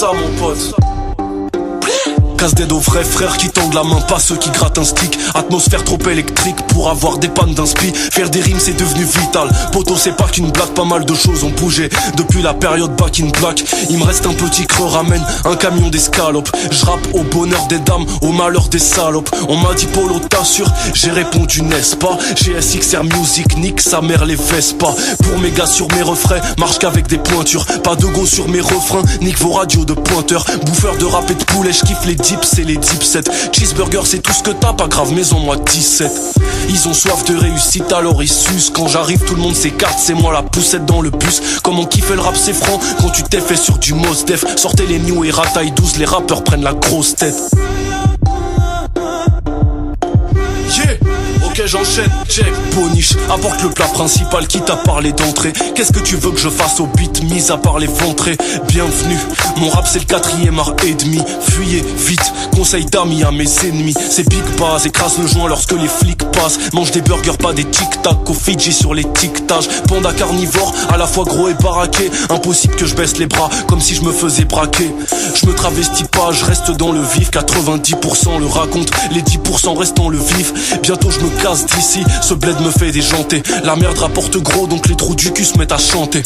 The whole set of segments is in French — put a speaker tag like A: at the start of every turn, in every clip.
A: ça mon pote. Casse des dos vrais frères qui tendent la main, pas ceux qui grattent un stick. Atmosphère trop électrique pour avoir des pannes d'inspi. Faire des rimes c'est devenu vital. Poto c'est pas qu'une blague, pas mal de choses ont bougé depuis la période back in black. Il me reste un petit creux, ramène un camion d'escalope. Je rappe au bonheur des dames, au malheur des salopes. On m'a dit Polo t'assure, j'ai répondu n'est-ce pas. Chez SXR Music, nique sa mère les Vespa. Pour mes gars sur mes refrains, marche qu'avec des pointures. Pas de go sur mes refrains, nique vos radios de pointeurs. Bouffeur de rap et de poulet, je kiffe les dips et les dipsets. Cheeseburger c'est tout ce que t'as, pas grave mais en moi 17. Ils ont soif de réussite alors ils sucent. Quand j'arrive tout le monde s'écarte, c'est moi la poussette dans le bus. Comment kiffer le rap c'est franc quand tu t'es fait sur du Mos Def. Sortez les new et rataille 12, les rappeurs prennent la grosse tête. Yeah. Ok j'enchaîne, check, boniche. Apporte le plat principal qui t'a parlé d'entrée. Qu'est-ce que tu veux que je fasse au beat, mis à part les ventrés. Bienvenue, mon rap c'est le 4e art et demi. Fuyez vite, conseil d'amis à mes ennemis. C'est Big Bass, écrase le joint lorsque les flics passent. Mange des burgers, pas des tic-tac, au Fidji sur les tic-tages. Panda carnivore, à la fois gros et baraqué. Impossible que je baisse les bras, comme si je me faisais braquer. Je me travestis pas, je reste dans le vif. 90% le raconte, les 10% restent dans le vif. Bientôt je me casse d'ici, ce bled me fait déjanter. La merde rapporte gros donc les trous du cul se mettent à chanter.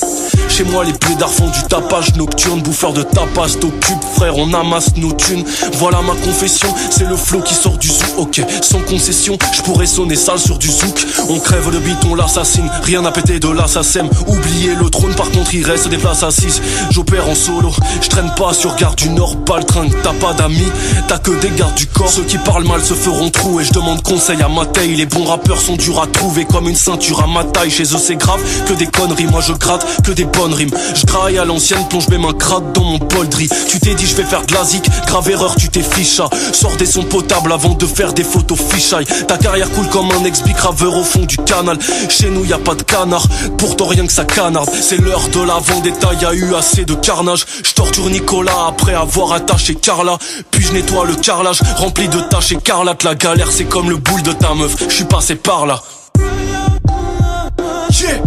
A: Chez moi les blédards font du tapage nocturne. Bouffeur de tapas, t'occupe frère, on amasse nos thunes. Voilà ma confession, c'est le flow qui sort du zoo. Ok, sans concession, je pourrais sonner sale sur du zouk. On crève le beat, on l'assassine, rien à péter de l'assassin. Oubliez le trône, par contre il reste des places assises. J'opère en solo, je traîne pas sur Gare du Nord, baltringue. T'as pas d'amis, t'as que des gardes du corps. Ceux qui parlent mal se feront trou et je demande conseil à ma taille. Les bons rappeurs sont durs à trouver comme une ceinture à ma taille. Chez eux c'est grave, que des conneries, moi je gratte que des bonnes rimes. Je travaille à l'ancienne, plonge mes mains crades dans mon poldri. Tu t'es dit je vais faire de la zik, grave erreur tu t'es ficha. Sors des sons potables avant de faire des photos fichailles. Ta carrière coule comme un ex-big graveur au fond du canal. Chez nous y a pas de canard, pourtant rien que ça canarde. C'est l'heure de la vendetta, y a eu assez de carnage. Je torture Nicolas après avoir attaché Carla. Puis je nettoie le carrelage, rempli de taches écarlates. La galère c'est comme le boule de ta meuf, je suis passé par là. Yeah.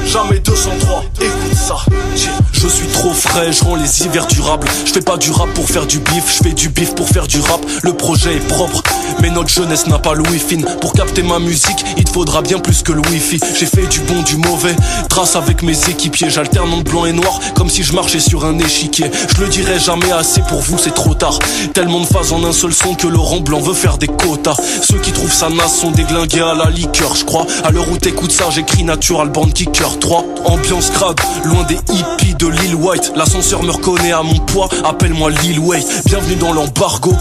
A: Jamais 203, écoute ça. Je suis trop frais, je rends les hivers durables. Je fais pas du rap pour faire du bif, je fais du bif pour faire du rap. Le projet est propre, mais notre jeunesse n'a pas le wifi. Pour capter ma musique, il te faudra bien plus que le wifi. J'ai fait du bon, du mauvais, trace avec mes équipiers. J'alterne entre blanc et noir, comme si je marchais sur un échiquier. Je le dirai jamais assez, pour vous c'est trop tard. Tellement de phases en un seul son que Laurent Blanc veut faire des quotas. Ceux qui trouvent ça naze sont déglingués à la liqueur, je crois. À l'heure où t'écoutes ça, j'écris Natural Born Kicker 3. Ambiance crade, loin des hippies de Lil White. L'ascenseur me reconnaît à mon poids, appelle-moi Lil Wayne. Bienvenue dans l'embargo.